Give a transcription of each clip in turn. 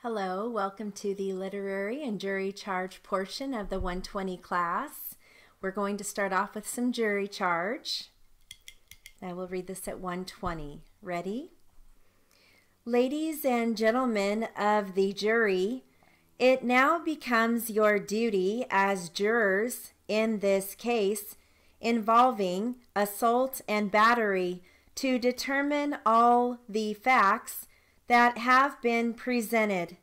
Hello, welcome to the literary and jury charge portion of the 120 class. We're going to start off with some jury charge. I will read this at 120. Ready? Ladies and gentlemen of the jury, it now becomes your duty as jurors in this case involving assault and battery to determine all the facts that have been presented.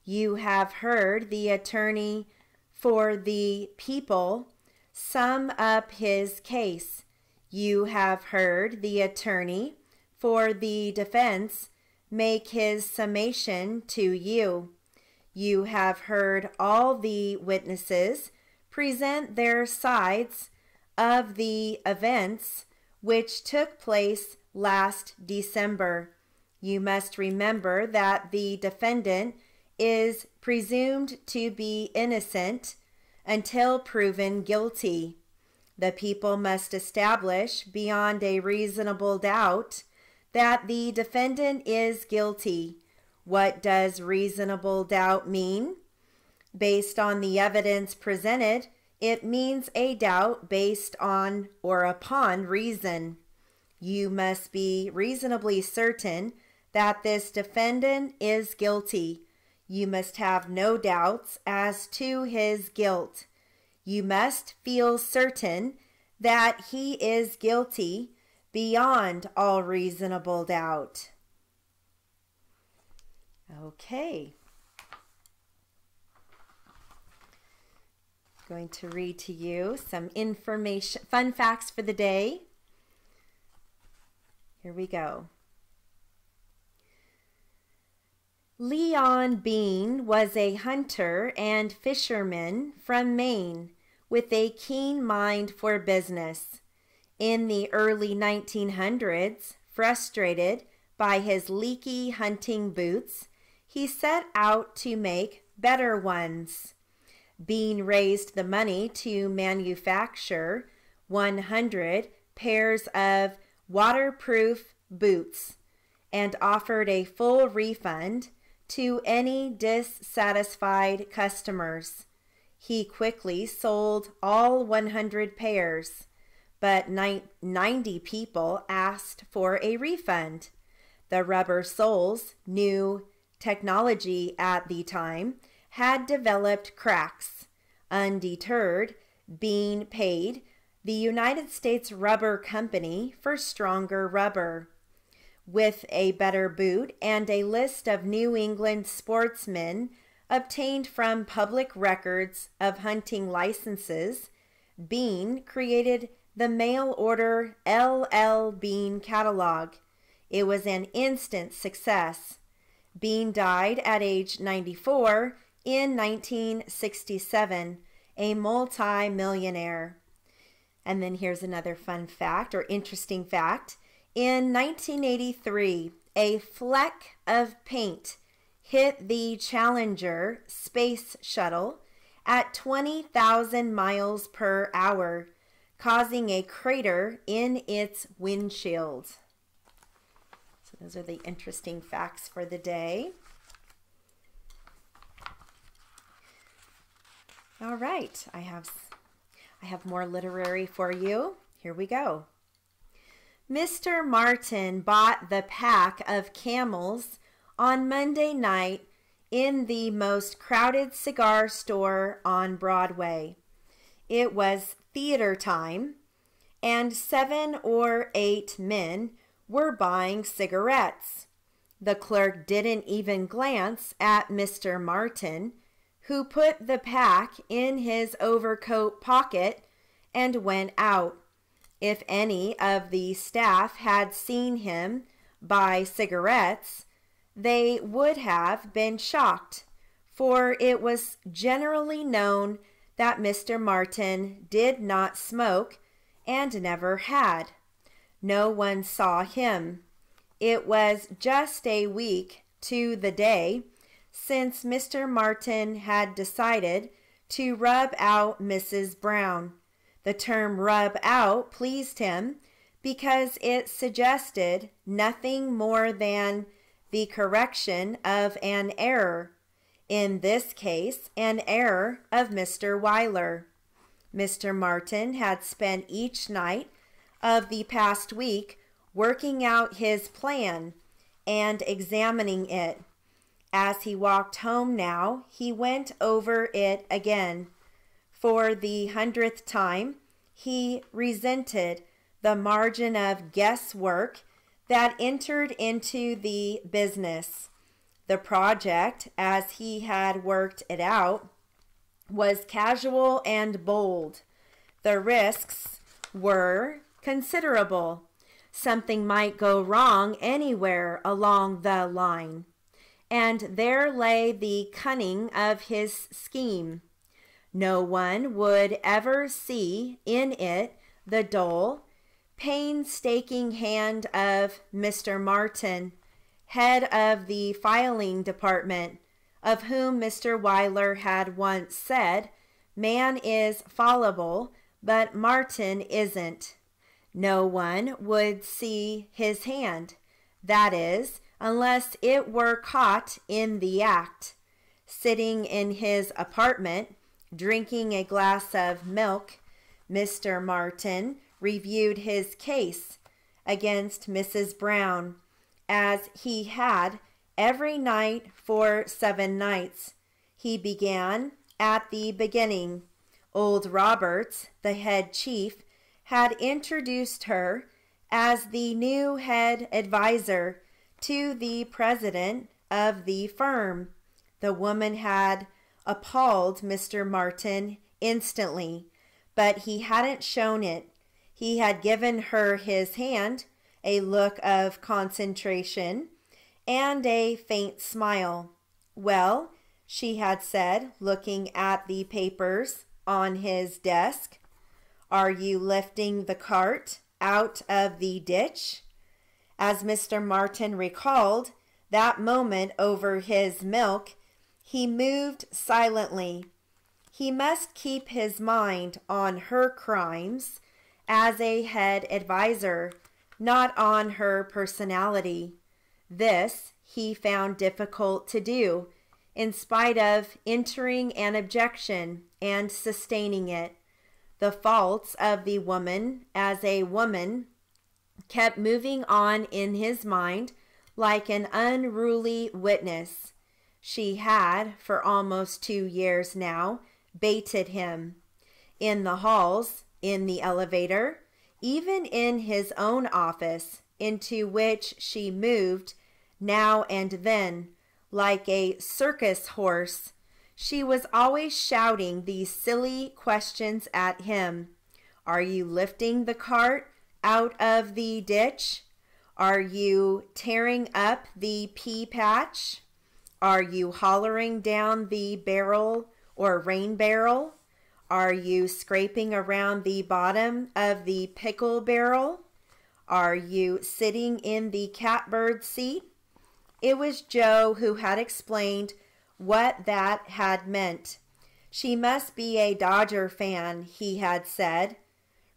You have heard the attorney for the people sum up his case. You have heard the attorney for the defense make his summation to you. You have heard all the witnesses present their sides of the events which took place last December. You must remember that the defendant is presumed to be innocent until proven guilty. The people must establish beyond a reasonable doubt that the defendant is guilty. What does reasonable doubt mean? Based on the evidence presented, it means a doubt based on or upon reason. You must be reasonably certain that this defendant is guilty. You must have no doubts as to his guilt. You must feel certain that he is guilty beyond all reasonable doubt. Okay. I'm going to read to you some information, fun facts for the day. Here we go. Leon Bean was a hunter and fisherman from Maine with a keen mind for business. In the early 1900s, frustrated by his leaky hunting boots, he set out to make better ones. Bean raised the money to manufacture 100 pairs of waterproof boots and offered a full refund to any dissatisfied customers. He quickly sold all 100 pairs, but 90 people asked for a refund. The rubber soles, new technology at the time, had developed cracks. Undeterred, Bean paid the United States Rubber Company for stronger rubber. With a better boot and a list of New England sportsmen obtained from public records of hunting licenses, Bean created the mail order L.L. Bean catalog. It was an instant success. Bean died at age 94 in 1967, a multi-millionaire. And then here's another fun fact or interesting fact. In 1983, a fleck of paint hit the Challenger space shuttle at 20,000 miles per hour, causing a crater in its windshield. So those are the interesting facts for the day. All right, I have more literary for you. Here we go. Mr. Martin bought the pack of Camels on Monday night in the most crowded cigar store on Broadway. It was theater time, and 7 or 8 men were buying cigarettes. The clerk didn't even glance at Mr. Martin, who put the pack in his overcoat pocket and went out. If any of the staff had seen him buy cigarettes, they would have been shocked, for it was generally known that Mr. Martin did not smoke and never had. No one saw him. It was just a week to the day since Mr. Martin had decided to rub out Mrs. Brown. The term rub out pleased him because it suggested nothing more than the correction of an error. In this case, an error of Mr. Weiler. Mr. Martin had spent each night of the past week working out his plan and examining it. As he walked home now, he went over it again. For the 100th time, he resented the margin of guesswork that entered into the business. The project, as he had worked it out, was casual and bold. The risks were considerable. Something might go wrong anywhere along the line. And there lay the cunning of his scheme. No one would ever see in it the dull, painstaking hand of Mr. Martin, head of the filing department, of whom Mr. Weiler had once said, "Man is fallible, but Martin isn't." No one would see his hand, that is, unless it were caught in the act. Sitting in his apartment, drinking a glass of milk, Mr. Martin reviewed his case against Mrs. Brown, as he had every night for 7 nights. He began at the beginning. Old Roberts, the head chief, had introduced her as the new head advisor to the president of the firm. The woman had appalled Mr. Martin instantly, but he hadn't shown it. He had given her his hand, a look of concentration, and a faint smile. "Well," she had said, looking at the papers on his desk, "are you lifting the cart out of the ditch?" As Mr. Martin recalled that moment over his milk, he moved silently. He must keep his mind on her crimes as a head advisor, not on her personality. This he found difficult to do, in spite of entering an objection and sustaining it. The faults of the woman as a woman kept moving on in his mind like an unruly witness. She had, for almost 2 years now, baited him. In the halls, in the elevator, even in his own office, into which she moved now and then, like a circus horse, she was always shouting these silly questions at him. "Are you lifting the cart out of the ditch? Are you tearing up the pea patch? Are you hollering down the barrel or rain barrel? Are you scraping around the bottom of the pickle barrel? Are you sitting in the catbird seat?" It was Joe who had explained what that had meant. She must be a Dodger fan, he had said.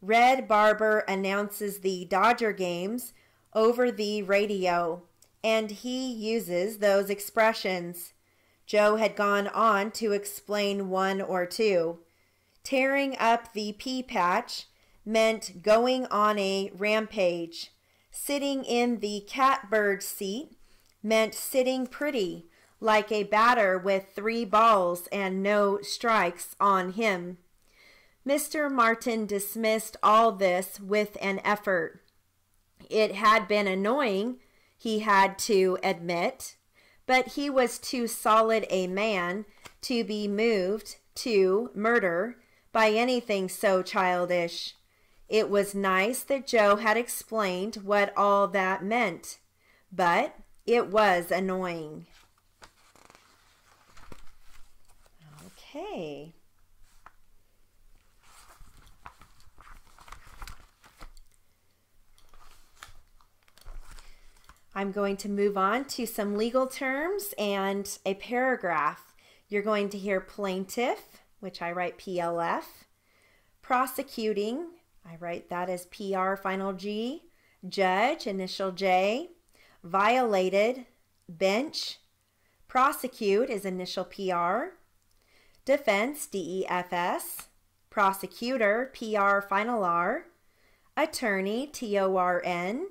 Red Barber announces the Dodger games over the radio, and he uses those expressions. Joe had gone on to explain one or two. Tearing up the pea patch meant going on a rampage. Sitting in the catbird seat meant sitting pretty, like a batter with 3 balls and no strikes on him. Mr. Martin dismissed all this with an effort. It had been annoying, he had to admit, but he was too solid a man to be moved to murder by anything so childish. It was nice that Joe had explained what all that meant, but it was annoying. Okay. I'm going to move on to some legal terms and a paragraph. You're going to hear plaintiff, which I write PLF, prosecuting, I write that as PR final G, judge, initial J, violated, bench, Prosecute is initial PR. Defense, DEFS. Prosecutor, PR final R. Attorney, TORN.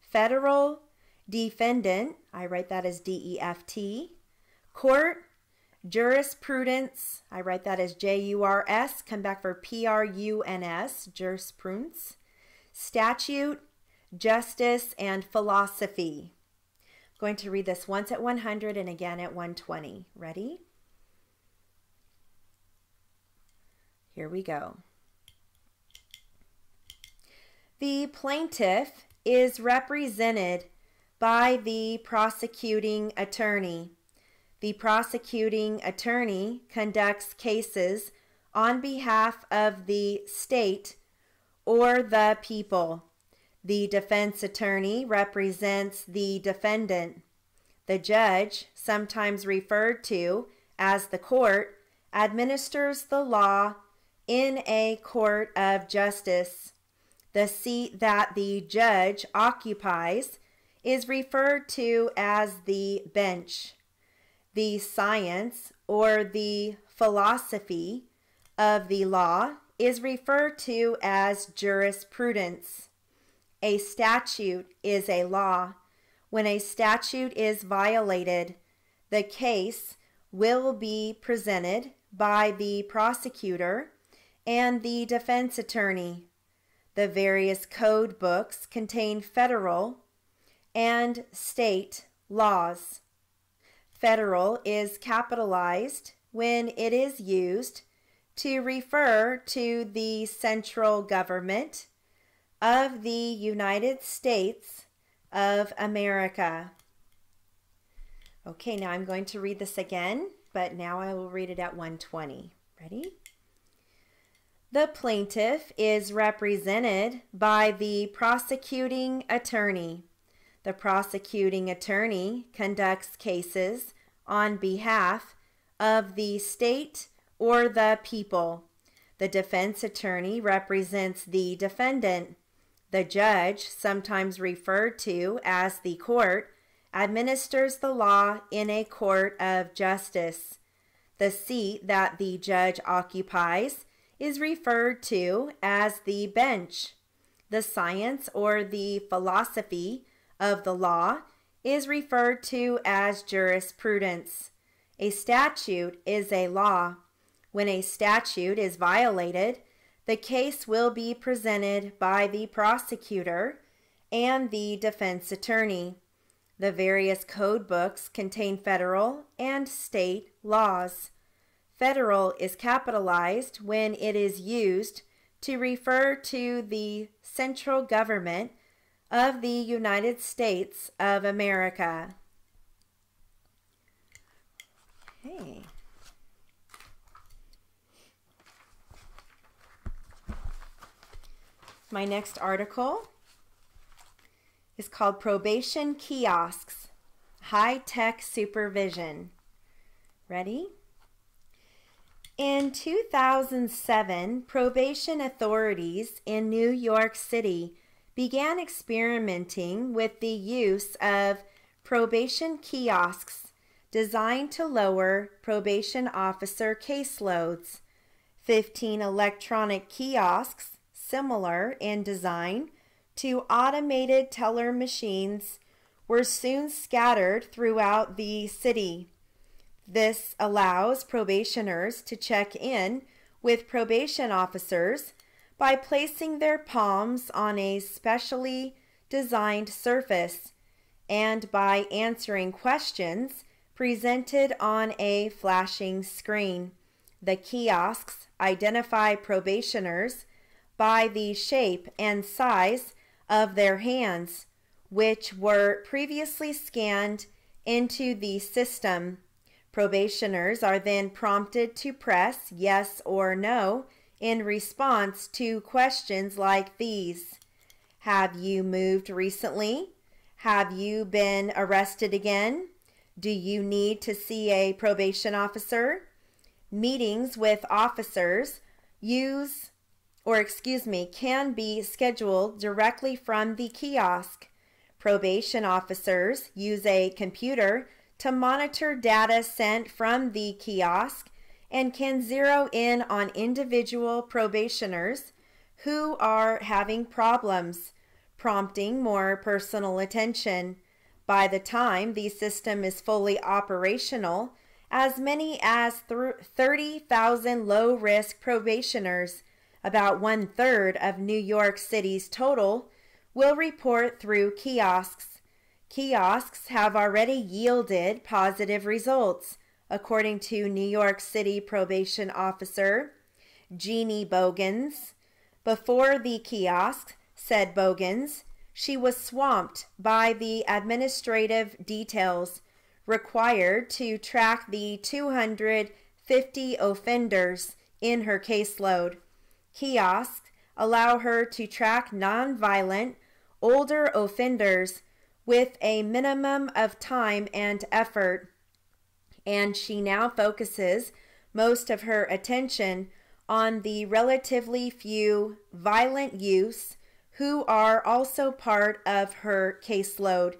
Federal, defendant, I write that as DEFT. Court, jurisprudence, I write that as JURS, come back for PRUNS, jurisprudence. Statute, justice, and philosophy. I'm going to read this once at 100 and again at 120. Ready? Here we go. The plaintiff is represented by the prosecuting attorney. The prosecuting attorney conducts cases on behalf of the state or the people. The defense attorney represents the defendant. The judge, sometimes referred to as the court, administers the law in a court of justice. The seat that the judge occupies is referred to as the bench. The science or the philosophy of the law is referred to as jurisprudence. A statute is a law. When a statute is violated, the case will be presented by the prosecutor and the defense attorney. The various code books contain federal and state laws. Federal is capitalized when it is used to refer to the central government of the United States of America. Okay, now I'm going to read this again, but now I will read it at 120. Ready? The plaintiff is represented by the prosecuting attorney. The prosecuting attorney conducts cases on behalf of the state or the people. The defense attorney represents the defendant. The judge, sometimes referred to as the court, administers the law in a court of justice. The seat that the judge occupies is referred to as the bench. The science or the philosophy of the law is referred to as jurisprudence. A statute is a law. When a statute is violated, the case will be presented by the prosecutor and the defense attorney. The various code books contain federal and state laws. Federal is capitalized when it is used to refer to the central government of the United States of America. Okay. My next article is called Probation Kiosks, High-Tech Supervision. Ready? In 2007, probation authorities in New York City began experimenting with the use of probation kiosks designed to lower probation officer caseloads. 15 electronic kiosks, similar in design to automated teller machines, were soon scattered throughout the city. This allows probationers to check in with probation officers by placing their palms on a specially designed surface and by answering questions presented on a flashing screen. The kiosks identify probationers by the shape and size of their hands, which were previously scanned into the system. Probationers are then prompted to press yes or no in response to questions like these. Have you moved recently? Have you been arrested again? Do you need to see a probation officer? Meetings with officers can be scheduled directly from the kiosk. Probation officers use a computer to monitor data sent from the kiosk and can zero in on individual probationers who are having problems, prompting more personal attention. By the time the system is fully operational, as many as 30,000 low-risk probationers, about 1/3 of New York City's total, will report through kiosks. Kiosks have already yielded positive results, according to New York City probation officer Jeannie Bogans. Before the kiosk, said Bogans, she was swamped by the administrative details required to track the 250 offenders in her caseload. Kiosks allow her to track nonviolent, older offenders with a minimum of time and effort, and she now focuses most of her attention on the relatively few violent youths who are also part of her caseload,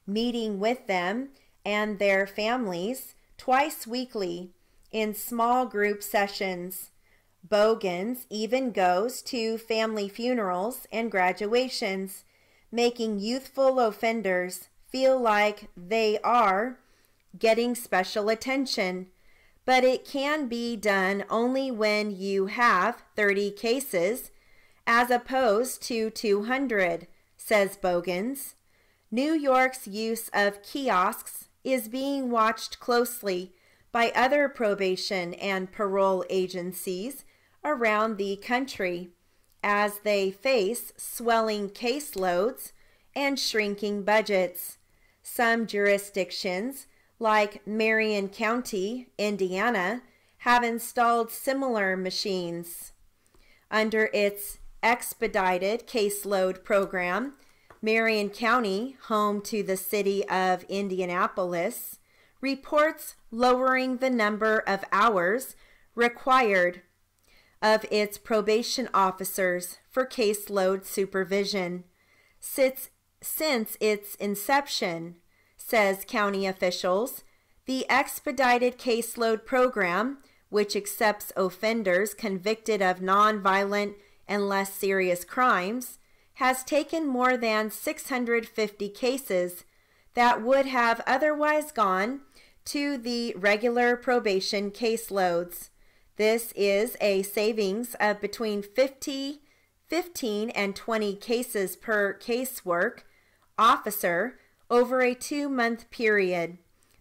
meeting with them and their families twice weekly in small group sessions. Bogans even goes to family funerals and graduations, making youthful offenders feel like they are getting special attention. But it can be done only when you have 30 cases as opposed to 200, says Bogans. New York's use of kiosks is being watched closely by other probation and parole agencies around the country as they face swelling caseloads and shrinking budgets. Some jurisdictions, like Marion County, Indiana, have installed similar machines. Under its expedited caseload program, Marion County, home to the city of Indianapolis, reports lowering the number of hours required of its probation officers for caseload supervision. Since its inception, says county officials, the expedited caseload program, which accepts offenders convicted of nonviolent and less serious crimes, has taken more than 650 cases that would have otherwise gone to the regular probation caseloads. This is a savings of between 15 and 20 cases per casework officer over a 2-month period.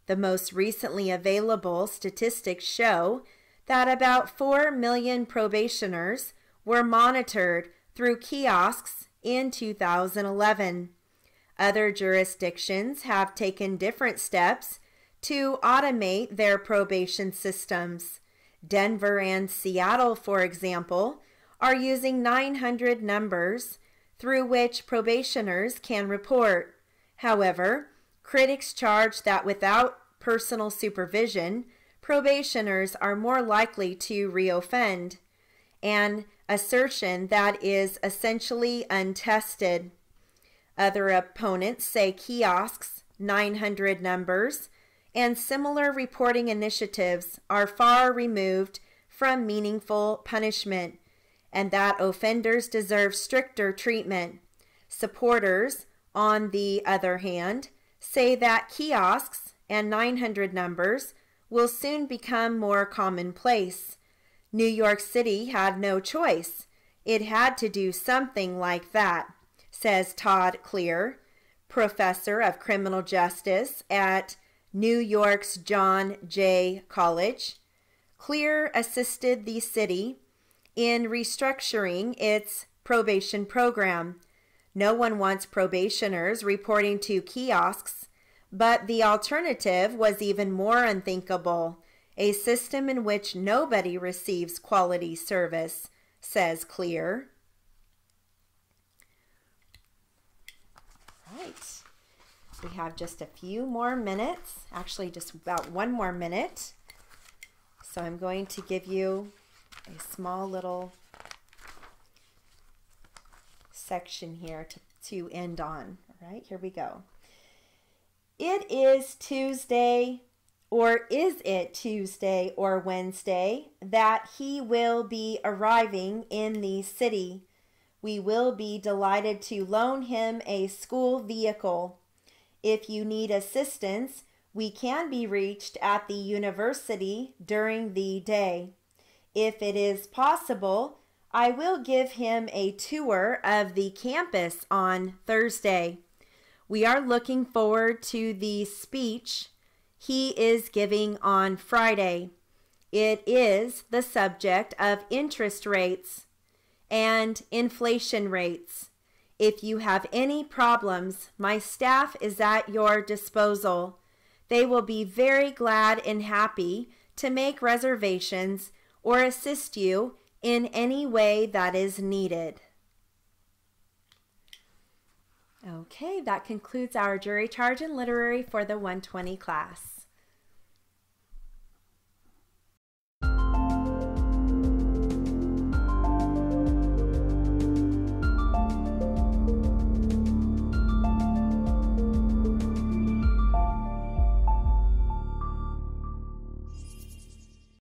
The most recently available statistics show that about 4 million probationers were monitored through kiosks in 2011. Other jurisdictions have taken different steps to automate their probation systems. Denver and Seattle, for example, are using 900 numbers through which probationers can report. However, critics charge that without personal supervision, probationers are more likely to reoffend, an assertion that is essentially untested. Other opponents say kiosks, 900 numbers, and similar reporting initiatives are far removed from meaningful punishment, and that offenders deserve stricter treatment. Supporters, on the other hand, say that kiosks and 900 numbers will soon become more commonplace. New York City had no choice. It had to do something like that, says Todd Clear, professor of criminal justice at New York's John Jay College. Clear assisted the city in restructuring its probation program. No one wants probationers reporting to kiosks, but the alternative was even more unthinkable, a system in which nobody receives quality service, says Clear. Right. We have just a few more minutes, actually just about 1 more minute. So I'm going to give you a small little section here to end on. All right, here we go. It is Tuesday, or is it Tuesday or Wednesday, that he will be arriving in the city. We will be delighted to loan him a school vehicle. If you need assistance, we can be reached at the university during the day. If it is possible, I will give him a tour of the campus on Thursday. We are looking forward to the speech he is giving on Friday. It is the subject of interest rates and inflation rates. If you have any problems, my staff is at your disposal. They will be very glad and happy to make reservations or assist you in any way that is needed. Okay, that concludes our jury charge and literary for the 120 class.